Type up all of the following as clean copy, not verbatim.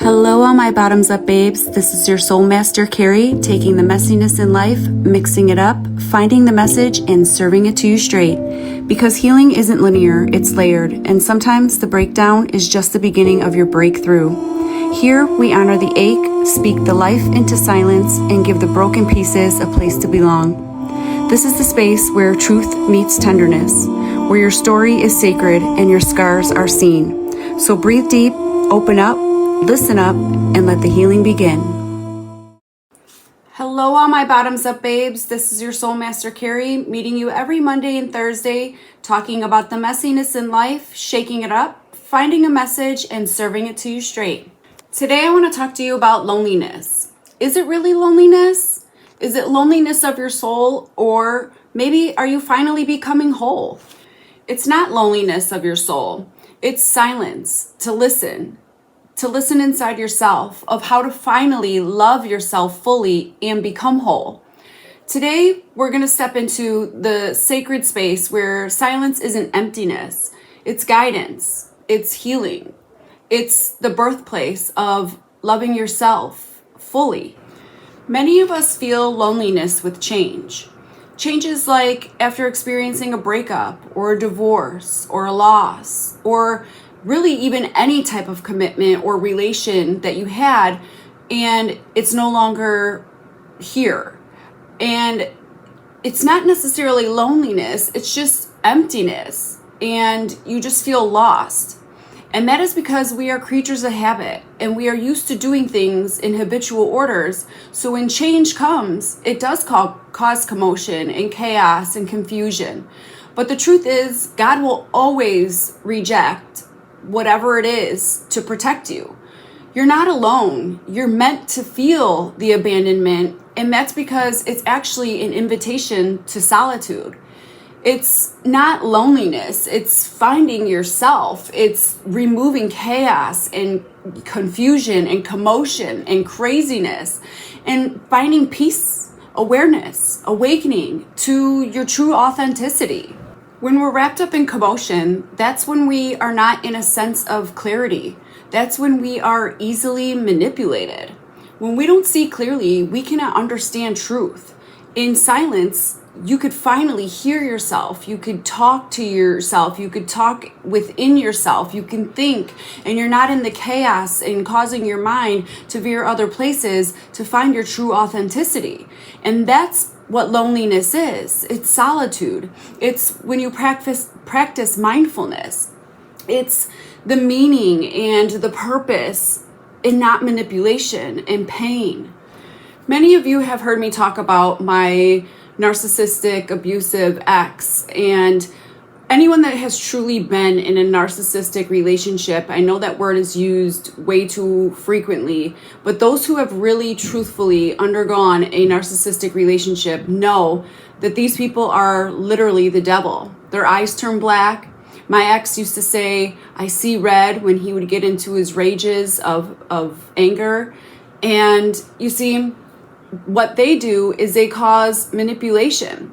Hello, all my bottoms up babes. This is your soul master, Carrie, taking the messiness in life, mixing it up, finding the message, and serving it to you straight. Because healing isn't linear, it's layered, and sometimes the breakdown is just the beginning of your breakthrough. Here, we honor the ache, speak the life into silence, and give the broken pieces a place to belong. This is the space where truth meets tenderness, where your story is sacred and your scars are seen. So breathe deep, open up, listen up, and let the healing begin. Hello, all my bottoms up babes. This is your soul master, Carrie, meeting you every Monday and Thursday, talking about the messiness in life, shaking it up, finding a message, and serving it to you straight. Today, I want to talk to you about loneliness. Is it really loneliness? Is it loneliness of your soul? Or maybe are you finally becoming whole? It's not loneliness of your soul. It's silence, to listen inside yourself of how to finally love yourself fully and become whole. Today, we're going to step into the sacred space where silence isn't emptiness. It's guidance. It's healing. It's the birthplace of loving yourself fully. Many of us feel loneliness with change. Changes like after experiencing a breakup or a divorce or a loss, or really even any type of commitment or relation that you had and it's no longer here. And it's not necessarily loneliness, it's just emptiness, and you just feel lost. And that is because we are creatures of habit and we are used to doing things in habitual orders. So when change comes, it does cause commotion and chaos and confusion. But the truth is, God will always reject whatever it is to protect you. You're not alone. You're meant to feel the abandonment, and that's because it's actually an invitation to solitude. It's not loneliness, it's finding yourself. It's removing chaos and confusion and commotion and craziness and finding peace, awareness, awakening to your true authenticity. When we're wrapped up in commotion, that's when we are not in a sense of clarity. That's when we are easily manipulated. When we don't see clearly, we cannot understand truth. In silence, you could finally hear yourself. You could talk to yourself. You could talk within yourself. You can think, and you're not in the chaos and causing your mind to veer other places to find your true authenticity. And that's what loneliness is. It's solitude. It's when you practice mindfulness. It's the meaning and the purpose and not manipulation and pain. Many of you have heard me talk about my narcissistic, abusive ex, and anyone that has truly been in a narcissistic relationship, I know that word is used way too frequently, but those who have really truthfully undergone a narcissistic relationship know that these people are literally the devil. Their eyes turn black. My ex used to say, I see red, when he would get into his rages of anger. And you see, what they do is they cause manipulation.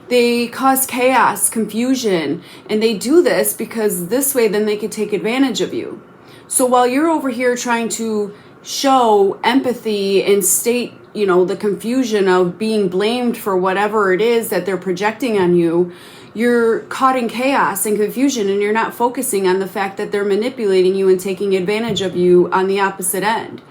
They cause chaos, confusion, and they do this because this way then they could take advantage of you. So while you're over here trying to show empathy and state, the confusion of being blamed for whatever it is that they're projecting on you, you're caught in chaos and confusion, and you're not focusing on the fact that they're manipulating you and taking advantage of you on the opposite end.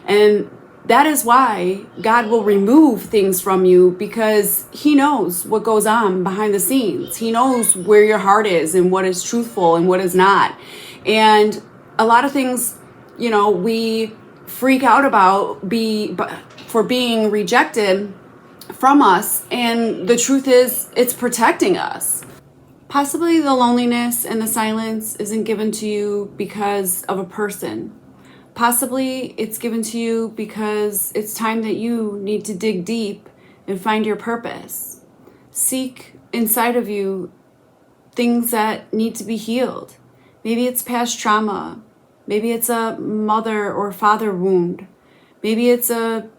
And that is why God will remove things from you, because he knows what goes on behind the scenes. He knows where your heart is and what is truthful and what is not. And a lot of things, we freak out about for being rejected from us. And the truth is, it's protecting us. Possibly the loneliness and the silence isn't given to you because of a person. Possibly it's given to you because it's time that you need to dig deep and find your purpose. Seek inside of you things that need to be healed. Maybe it's past trauma. Maybe it's a mother or father wound. Maybe it's a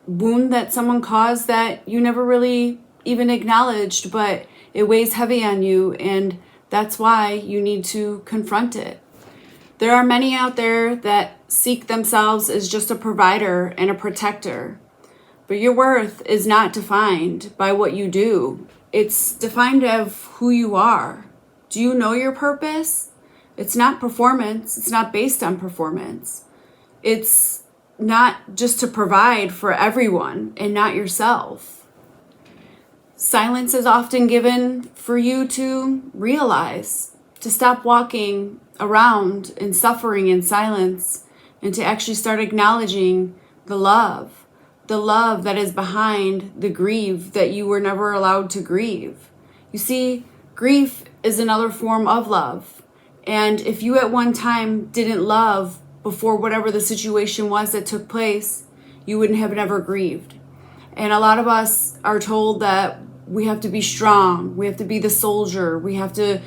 wound that someone caused that you never really even acknowledged, but it weighs heavy on you, and that's why you need to confront it. There are many out there that seek themselves as just a provider and a protector. But your worth is not defined by what you do. It's defined of who you are. Do you know your purpose? It's not performance. It's not based on performance. It's not just to provide for everyone and not yourself. Silence is often given for you to realize, to stop walking around and suffering in silence, and to actually start acknowledging the love that is behind the grief that you were never allowed to grieve. You see, grief is another form of love. And if you at one time didn't love before whatever the situation was that took place, you wouldn't have never grieved. And a lot of us are told that we have to be strong, we have to be the soldier, we have to,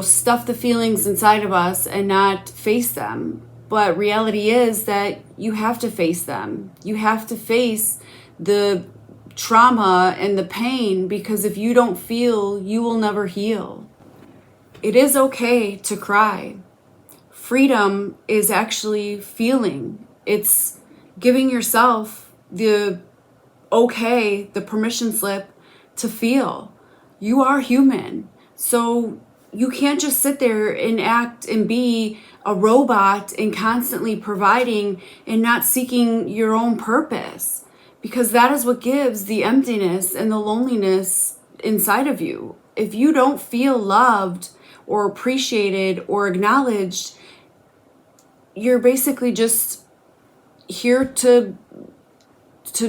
stuff the feelings inside of us and not face them. But reality is that you have to face them. You have to face the trauma and the pain, because if you don't feel, you will never heal. It is okay to cry. Freedom is actually feeling. It's giving yourself the permission slip to feel. You are human. So you can't just sit there and act and be a robot and constantly providing and not seeking your own purpose, because that is what gives the emptiness and the loneliness inside of you. If you don't feel loved or appreciated or acknowledged, you're basically just here to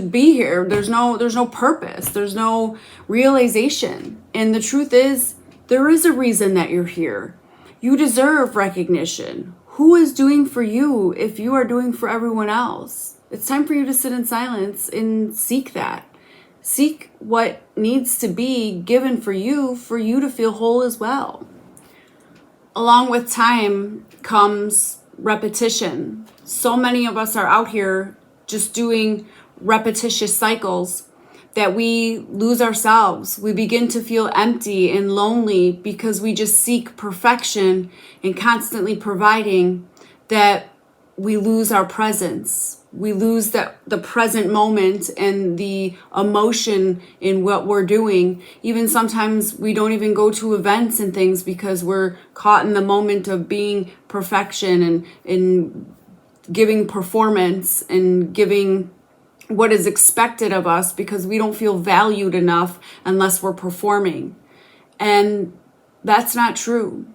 be here. There's no purpose. There's no realization. And the truth is, there is a reason that you're here. You deserve recognition. Who is doing for you if you are doing for everyone else? It's time for you to sit in silence and seek that. Seek what needs to be given for you to feel whole as well. Along with time comes repetition. So many of us are out here just doing repetitious cycles that we lose ourselves. We begin to feel empty and lonely because we just seek perfection and constantly providing, that we lose our presence. We lose the present moment and the emotion in what we're doing. Even sometimes we don't even go to events and things because we're caught in the moment of being perfection and giving performance and giving what is expected of us, because we don't feel valued enough unless we're performing. And that's not true.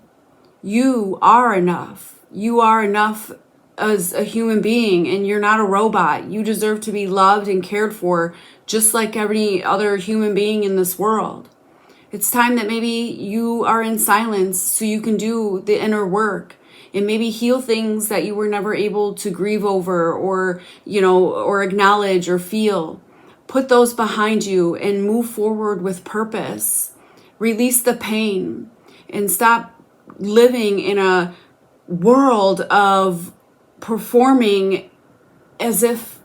You are enough. You are enough as a human being, and you're not a robot. You deserve to be loved and cared for just like every other human being in this world. It's time that maybe you are in silence so you can do the inner work and maybe heal things that you were never able to grieve over or acknowledge or feel. Put those behind you and move forward with purpose. Release the pain and stop living in a world of performing as if,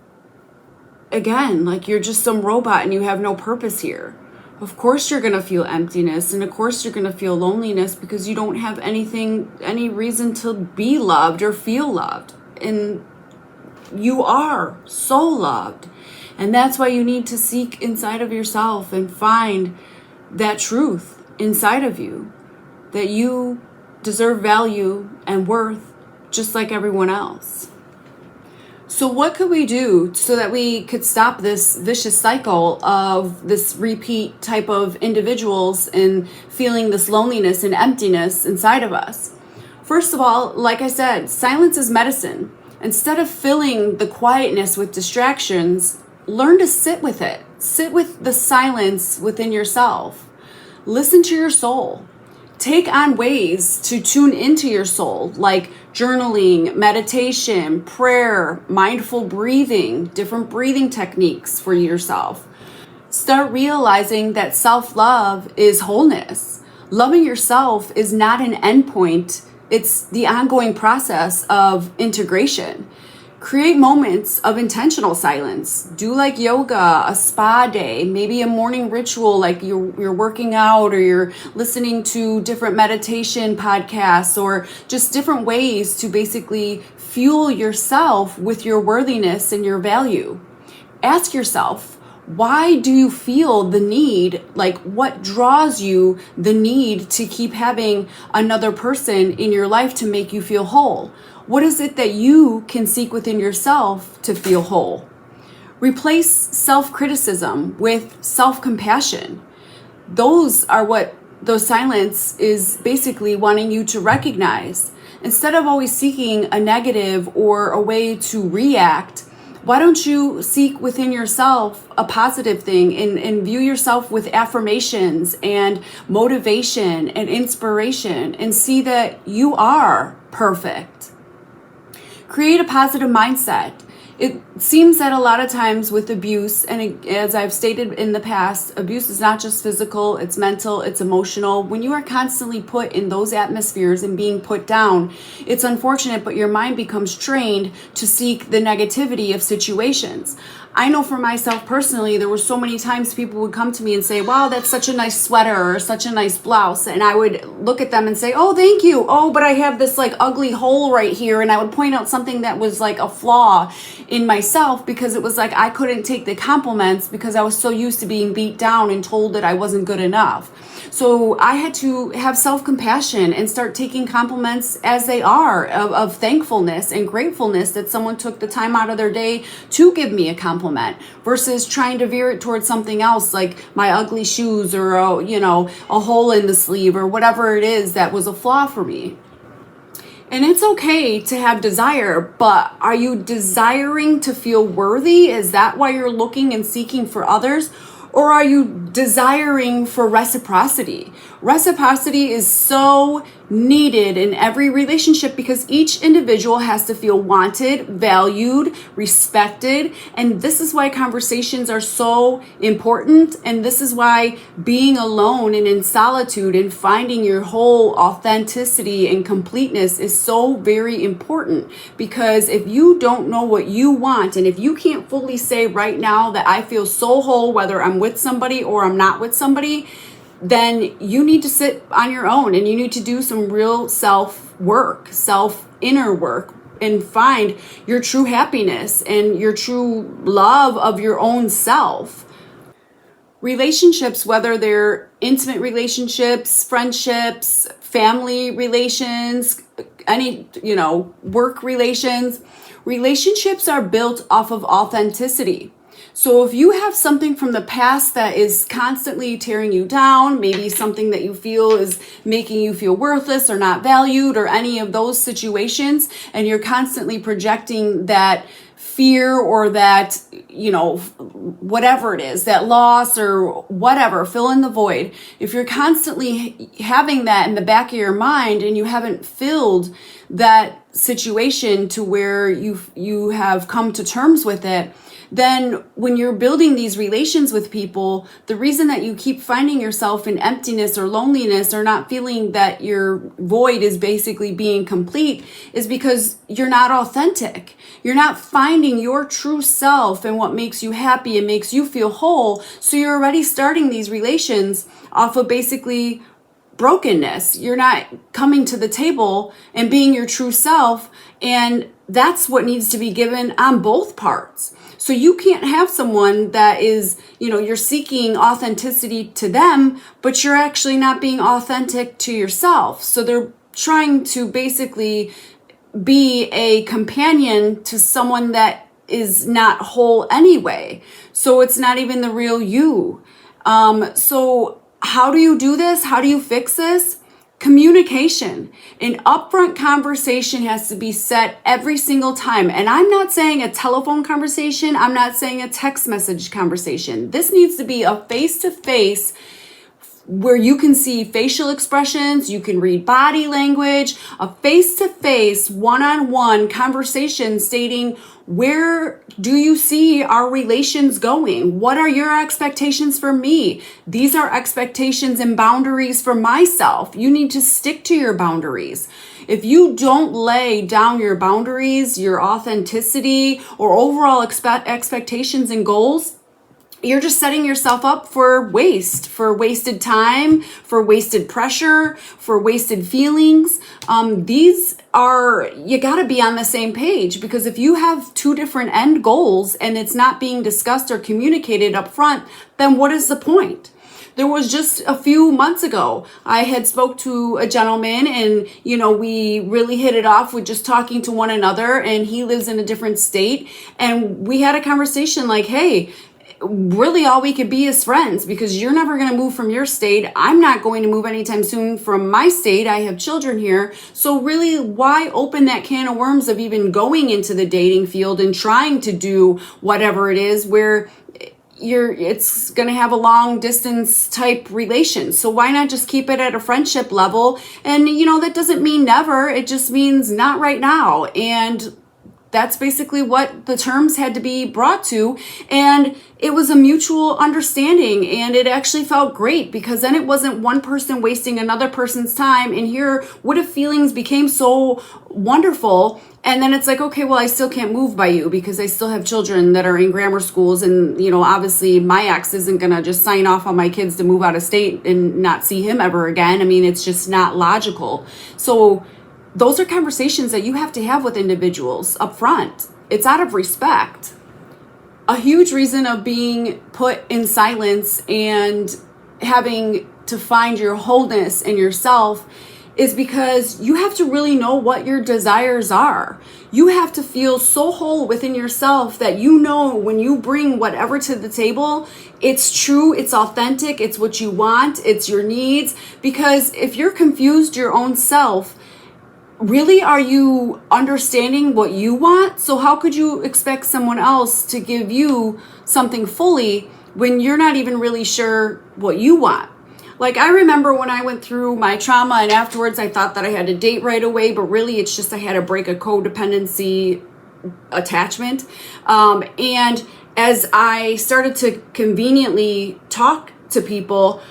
again, like you're just some robot and you have no purpose here. Of course you're going to feel emptiness, and of course you're going to feel loneliness because you don't have any reason to be loved or feel loved. And you are so loved. And that's why you need to seek inside of yourself and find that truth inside of you, that you deserve value and worth just like everyone else. So what could we do so that we could stop this vicious cycle of this repeat type of individuals and feeling this loneliness and emptiness inside of us? First of all, like I said, silence is medicine. Instead of filling the quietness with distractions, learn to sit with it. Sit with the silence within yourself. Listen to your soul. Take on ways to tune into your soul, like journaling, meditation, prayer, mindful breathing, different breathing techniques for yourself. Start realizing that self-love is wholeness. Loving yourself is not an endpoint. It's the ongoing process of integration. Create moments of intentional silence. Do like yoga, a spa day, maybe a morning ritual like you're working out, or you're listening to different meditation podcasts, or just different ways to basically fuel yourself with your worthiness and your value. Ask yourself, why do you feel the need? Like, what draws you the need to keep having another person in your life to make you feel whole? What is it that you can seek within yourself to feel whole? Replace self-criticism with self-compassion. Those silence is basically wanting you to recognize. Instead of always seeking a negative or a way to react, why don't you seek within yourself a positive thing and view yourself with affirmations and motivation and inspiration, and see that you are perfect. Create a positive mindset. It seems that a lot of times with abuse, and as I've stated in the past, abuse is not just physical, it's mental, it's emotional. When you are constantly put in those atmospheres and being put down, it's unfortunate, but your mind becomes trained to seek the negativity of situations. I know for myself personally, there were so many times people would come to me and say, wow, that's such a nice sweater or such a nice blouse. And I would look at them and say, oh, thank you. Oh, but I have this like ugly hole right here. And I would point out something that was like a flaw in myself, because it was like I couldn't take the compliments because I was so used to being beat down and told that I wasn't good enough. So I had to have self-compassion and start taking compliments as they are, of thankfulness and gratefulness that someone took the time out of their day to give me a compliment, versus trying to veer it towards something else like my ugly shoes, or a hole in the sleeve, or whatever it is that was a flaw for me. And it's okay to have desire, but are you desiring to feel worthy? Is that why you're looking and seeking for others? Or are you desiring for reciprocity? Reciprocity is so needed in every relationship, because each individual has to feel wanted, valued, respected. And this is why conversations are so important. And this is why being alone and in solitude and finding your whole authenticity and completeness is so very important. Because if you don't know what you want, and if you can't fully say right now that I feel so whole, whether I'm with somebody or I'm not with somebody, then you need to sit on your own and you need to do some real inner work, and find your true happiness and your true love of your own self. Relationships, whether they're intimate relationships, friendships, family relations, any, work relationships are built off of authenticity. So if you have something from the past that is constantly tearing you down, maybe something that you feel is making you feel worthless or not valued, or any of those situations, and you're constantly projecting that fear or that, whatever it is, that loss or whatever, fill in the void. If you're constantly having that in the back of your mind and you haven't filled that situation to where you have come to terms with it, then when you're building these relations with people, the reason that you keep finding yourself in emptiness or loneliness, or not feeling that your void is basically being complete, is because you're not authentic. You're not finding your true self and what makes you happy and makes you feel whole. So you're already starting these relations off of basically brokenness. You're not coming to the table and being your true self. And that's what needs to be given on both parts. So you can't have someone that is, you're seeking authenticity to them, but you're actually not being authentic to yourself. So they're trying to basically be a companion to someone that is not whole anyway. So it's not even the real you. So how do you do this? How do you fix this? Communication. An upfront conversation has to be set every single time. And I'm not saying a telephone conversation. I'm not saying a text message conversation. This needs to be a face-to-face, where you can see facial expressions, you can read body language, a face-to-face, one-on-one conversation stating, where do you see our relations going? What are your expectations for me? These are expectations and boundaries for myself. You need to stick to your boundaries. If you don't lay down your boundaries, your authenticity, or overall expectations and goals, you're just setting yourself up for wasted time, for wasted pressure, for wasted feelings. You got to be on the same page, because if you have two different end goals and it's not being discussed or communicated up front, then what is the point? There was just a few months ago, I had spoke to a gentleman, and, we really hit it off with just talking to one another, and he lives in a different state. And we had a conversation like, hey, really all we could be is friends, because you're never going to move from your state. I'm not going to move anytime soon from my state. I have children here. So really, why open that can of worms of even going into the dating field and trying to do whatever it is where it's going to have a long distance type relation? So why not just keep it at a friendship level? And that doesn't mean never. It just means not right now. And that's basically what the terms had to be brought to. And it was a mutual understanding, and it actually felt great, because then it wasn't one person wasting another person's time. And here, what if feelings became so wonderful, and then it's like, okay, well, I still can't move by you because I still have children that are in grammar schools. And, obviously my ex isn't going to just sign off on my kids to move out of state and not see him ever again. I mean, it's just not logical. So those are conversations that you have to have with individuals up front. It's out of respect. A huge reason of being put in silence and having to find your wholeness in yourself is because you have to really know what your desires are. You have to feel so whole within yourself that when you bring whatever to the table, it's true, it's authentic, it's what you want, it's your needs. Because if you're confused your own self, really, are you understanding what you want? So how could you expect someone else to give you something fully when you're not even really sure what you want? Like, I remember when I went through my trauma, and afterwards I thought that I had to date right away, but really it's just I had to break a codependency attachment. And as I started to conveniently talk to people,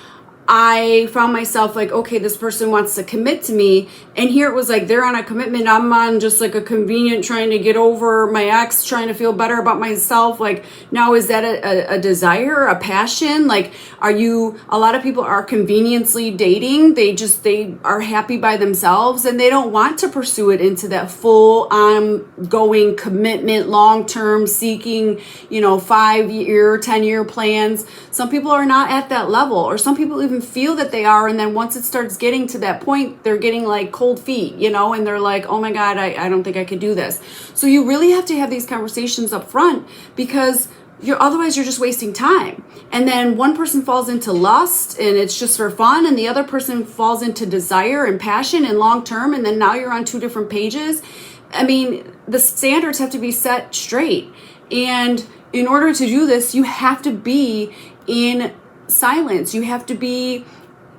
I found myself like, okay, this person wants to commit to me. And here it was like, they're on a commitment. I'm on just like a convenient trying to get over my ex, trying to feel better about myself. Like, now is that a desire, a passion? Like, a lot of people are conveniently dating. They are happy by themselves, and they don't want to pursue it into that full ongoing commitment, long-term seeking, 5-year, 10-year plans. Some people are not at that level, or some people even feel that they are, and then once it starts getting to that point, they're getting like cold feet, and they're like, oh my God, I don't think I could do this. So you really have to have these conversations up front, because otherwise you're just wasting time. And then one person falls into lust and it's just for fun, and the other person falls into desire and passion and long term, and then now you're on two different pages. I mean, the standards have to be set straight. And in order to do this, you have to be in silence. You have to be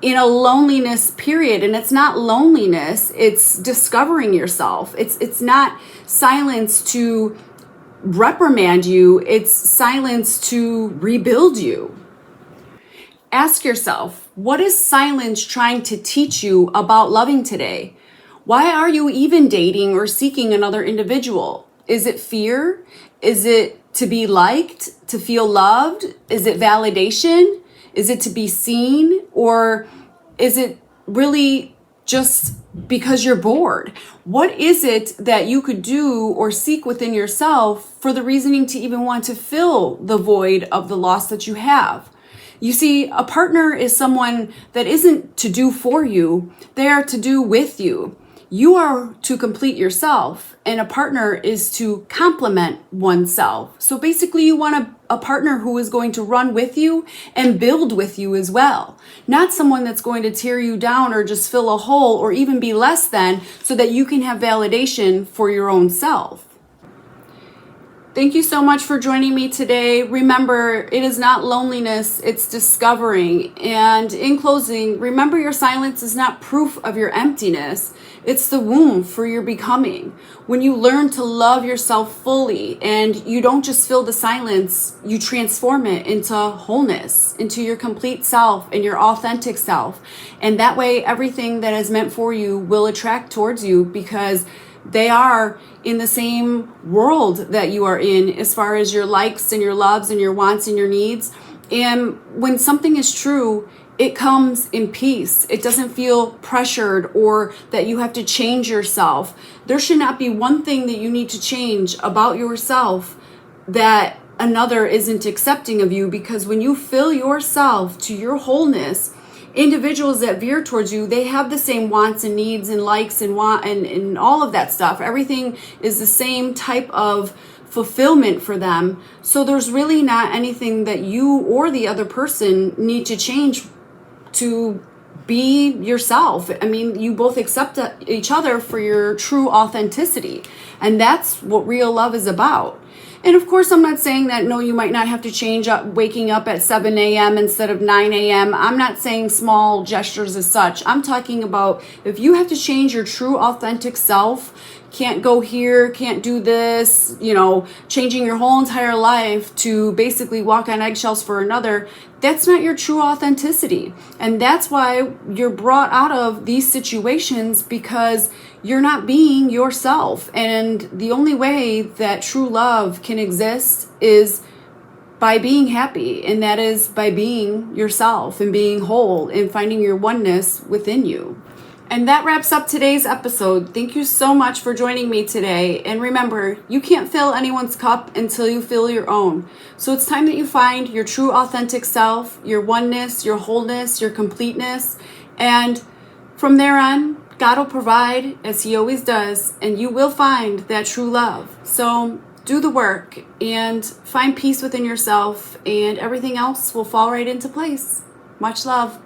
in a loneliness period. And it's not loneliness, it's discovering yourself. It's not silence to reprimand you, it's silence to rebuild you. Ask yourself, what is silence trying to teach you about loving today? Why are you even dating or seeking another individual? Is it fear? Is it to be liked, to feel loved? Is it validation? Is it to be seen? Or is it really just because you're bored? What is it that you could do or seek within yourself for the reasoning to even want to fill the void of the loss that you have? You see, a partner is someone that isn't to do for you, they are to do with you. You are to complete yourself, and a partner is to complement oneself. So basically, you want a partner who is going to run with you and build with you as well. Not someone that's going to tear you down or just fill a hole or even be less than, so that you can have validation for your own self. Thank you so much for joining me today. Remember, it is not loneliness, it's discovering. And in closing, remember your silence is not proof of your emptiness. It's the womb for your becoming. When you learn to love yourself fully and you don't just fill the silence, you transform it into wholeness, into your complete self and your authentic self. And that way, everything that is meant for you will attract towards you because they are in the same world that you are in as far as your likes and your loves and your wants and your needs. And when something is true, it comes in peace. It doesn't feel pressured or that you have to change yourself. There should not be one thing that you need to change about yourself that another isn't accepting of you, because when you fill yourself to your wholeness, individuals that veer towards you, they have the same wants and needs and likes and and all of that stuff. Everything is the same type of fulfillment for them. So there's really not anything that you or the other person need to change to be yourself. I mean, you both accept each other for your true authenticity. And that's what real love is about. And of course, I'm not saying that, no, you might not have to change up, waking up at 7 a.m. instead of 9 a.m. I'm not saying small gestures as such. I'm talking about if you have to change your true authentic self, can't go here, can't do this, changing your whole entire life to basically walk on eggshells for another, that's not your true authenticity. And that's why you're brought out of these situations, because you're not being yourself. And the only way that true love can exist is by being happy. And that is by being yourself and being whole and finding your oneness within you. And that wraps up today's episode. Thank you so much for joining me today. And remember, you can't fill anyone's cup until you fill your own. So it's time that you find your true authentic self, your oneness, your wholeness, your completeness. And from there on, God will provide as He always does, and you will find that true love. So do the work and find peace within yourself, and everything else will fall right into place. Much love.